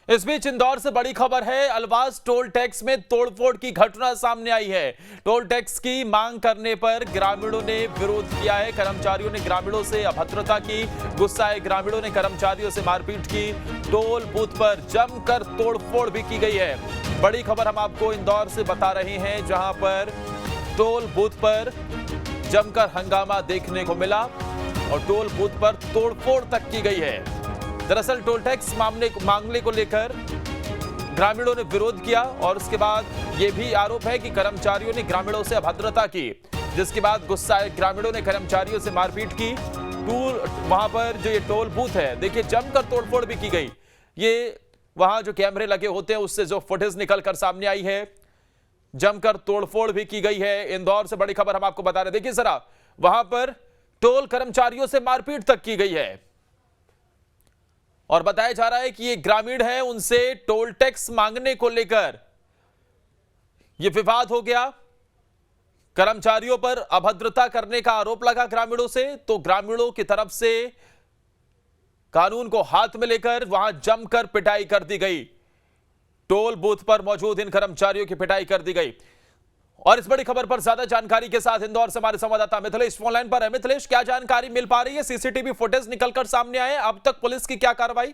इस बीच इंदौर से बड़ी खबर है। अलवास टोल टैक्स में तोड़फोड़ की घटना सामने आई है। टोल टैक्स की मांग करने पर ग्रामीणों ने विरोध किया है। कर्मचारियों ने ग्रामीणों से अभद्रता की। गुस्साए ग्रामीणों ने कर्मचारियों से मारपीट की। टोल बूथ पर जमकर तोड़फोड़ भी की गई है। बड़ी खबर हम आपको इंदौर से बता रहे हैं, जहां पर टोल बूथ पर जमकर हंगामा देखने को मिला और टोल बूथ पर तोड़फोड़ तक की गई है। दरअसल टोल टैक्स मामले को लेकर ग्रामीणों ने विरोध किया और उसके बाद यह भी आरोप है कि कर्मचारियों ने ग्रामीणों से अभद्रता की, जिसके बाद गुस्साए ग्रामीणों ने कर्मचारियों से मारपीट की। वहां पर जो ये टोल बूथ है, देखिए जमकर तोड़फोड़ भी की गई। ये वहां जो कैमरे लगे होते हैं उससे जो फुटेज निकलकर सामने आई है, जमकर तोड़फोड़ भी की गई है। इंदौर से बड़ी खबर हम आपको बता रहे। देखिए जरा, वहां पर टोल कर्मचारियों से मारपीट तक की गई है और बताया जा रहा है कि ये ग्रामीण है, उनसे टोल टैक्स मांगने को लेकर ये विवाद हो गया। कर्मचारियों पर अभद्रता करने का आरोप लगा ग्रामीणों से, तो ग्रामीणों की तरफ से कानून को हाथ में लेकर वहां जमकर पिटाई कर दी गई। टोल बूथ पर मौजूद इन कर्मचारियों की पिटाई कर दी गई। और इस बड़ी खबर पर ज्यादा जानकारी के साथ इंदौर से हमारे संवाददाता मिथिलेश फोन लाइन पर है। मिथिलेश, क्या जानकारी मिल पा रही है? सीसीटीवी फुटेज निकलकर सामने आए, अब तक पुलिस की क्या कार्रवाई?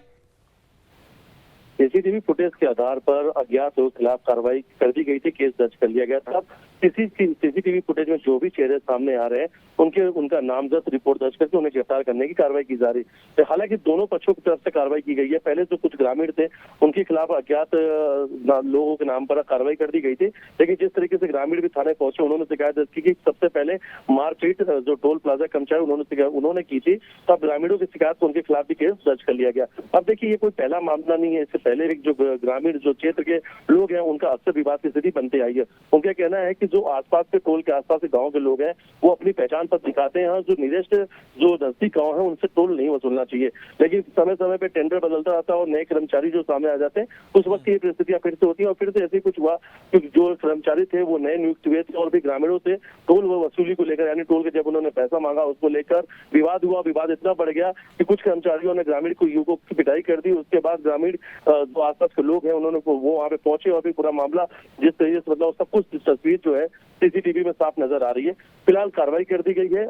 सीसीटीवी फुटेज के आधार पर अज्ञात लोगों के खिलाफ कार्रवाई कर दी गई थी, केस दर्ज कर लिया गया था। सीसीटीवी फुटेज में जो भी चेहरे सामने आ रहे हैं उनका नामजद रिपोर्ट दर्ज करके उन्हें गिरफ्तार करने की कार्रवाई की जा रही है। हालांकि दोनों पक्षों की तरफ से कार्रवाई की गई है। पहले जो कुछ ग्रामीण थे उनके खिलाफ अज्ञात लोगों के नाम पर कार्रवाई कर दी गई थी, लेकिन जिस तरीके से ग्रामीण भी थाने पहुंचे, उन्होंने शिकायत दर्ज की कि सबसे पहले मारपीट जो टोल प्लाजा कर्मचारी उन्होंने की थी, तब ग्रामीणों की शिकायत उनके खिलाफ भी केस दर्ज कर लिया गया। अब देखिए, ये कोई पहला मामला नहीं है। इससे पहले जो ग्रामीण जो क्षेत्र के लोग हैं उनका अक्सर विवाद की स्थिति बनती आई है। उनका कहना है कि जो आसपास के टोल के आसपास के गांव के लोग हैं वो अपनी पहचान पत्र दिखाते हैं, जो नियरेस्ट जो नजदीक गांव है उनसे टोल नहीं वसूलना चाहिए, लेकिन समय समय पे टेंडर बदलता रहता है और नए कर्मचारी जो सामने आ जाते हैं, उस वक्त ये परिस्थितियां फिर से होती है। और फिर से ऐसे कुछ हुआ कि जो कर्मचारी थे वो नए नियुक्त हुए थे और भी ग्रामीणों से टोल वसूली को लेकर, यानी टोल के जब उन्होंने पैसा मांगा उसको लेकर विवाद हुआ। विवाद इतना बढ़ गया कि कुछ कर्मचारियों ने ग्रामीण को युवकों की पिटाई कर दी। उसके बाद ग्रामीण जो आसपास के लोग हैं उन्होंने वो वहां पे पहुंचे और भी पूरा मामला जिस तरीके से मतलब सब कुछ तस्वीर जो है सीसीटीवी में साफ नजर आ रही है। फिलहाल कार्रवाई कर दी गई है।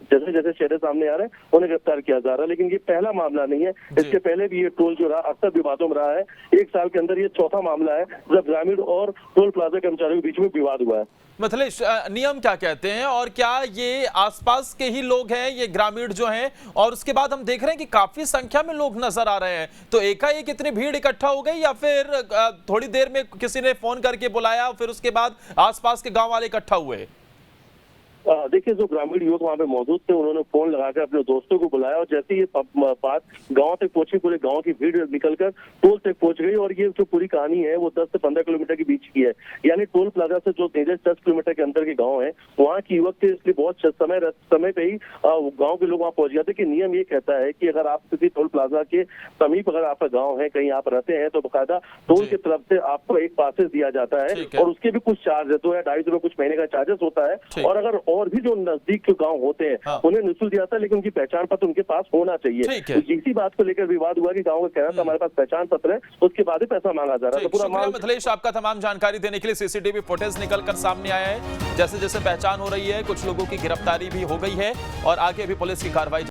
जैसे जैसे चेहरे सामने आ रहे हैं उन्हें गिरफ्तार किया जा रहा है, लेकिन ये पहला मामला नहीं है। इसके पहले भी ये टोल जो रहा अक्सर विवादों में रहा है। एक साल के अंदर ये चौथा मामला है जब ग्रामीण और टोल प्लाजा कर्मचारियों के बीच में विवाद हुआ है। मिथिलेश, नियम क्या कहते हैं और क्या ये आसपास के ही लोग हैं, ये ग्रामीण जो हैं? और उसके बाद हम देख रहे हैं कि काफी संख्या में लोग नजर आ रहे हैं, तो एकाएक इतनी भीड़ इकट्ठा हो गई या फिर थोड़ी देर में किसी ने फोन करके बुलाया फिर उसके बाद आसपास के गांव वाले इकट्ठा हुए? देखिए, जो ग्रामीण युवक वहाँ पे मौजूद थे उन्होंने फोन लगाकर अपने दोस्तों को बुलाया और जैसे ये बात गांव तक पहुंची, पूरे गांव की भीड़ निकलकर टोल तक पहुंच गई। और ये जो पूरी कहानी है वो 10 से 15 किलोमीटर के बीच की है, यानी टोल प्लाजा से जो 10 किलोमीटर के अंदर के गाँव है वहाँ के युवक थे, इसलिए बहुत समय पे ही गाँव के लोग वहाँ पहुंच गए थे। कि नियम ये कहता है कि अगर आप किसी टोल प्लाजा के समीप अगर आपका गाँव है, कहीं आप रहते हैं, तो बाकायदा टोल की तरफ से आपको एक पासेस दिया जाता है और उसके भी कुछ चार्ज है, 2 या 2.5 रुपए कुछ महीने का चार्जेस होता है। और अगर और भी जो नजदीक के गांव होते हैं उन्हें निःशुल्क दिया था, लेकिन उनकी पहचान पत्र उनके पास होना चाहिए। तो इसी बात को लेकर विवाद हुआ कि गांव का कहना था हमारे पास पहचान पत्र है, उसके बाद ही पैसा मांगा जा रहा है। तो पूरा मामला। मिथिलेश, आपका तमाम जानकारी देने के लिए। सीसीटीवी फुटेज निकलकर सामने आया है, जैसे जैसे पहचान हो रही है कुछ लोगों की गिरफ्तारी भी हो गई है और आगे भी पुलिस की कार्रवाई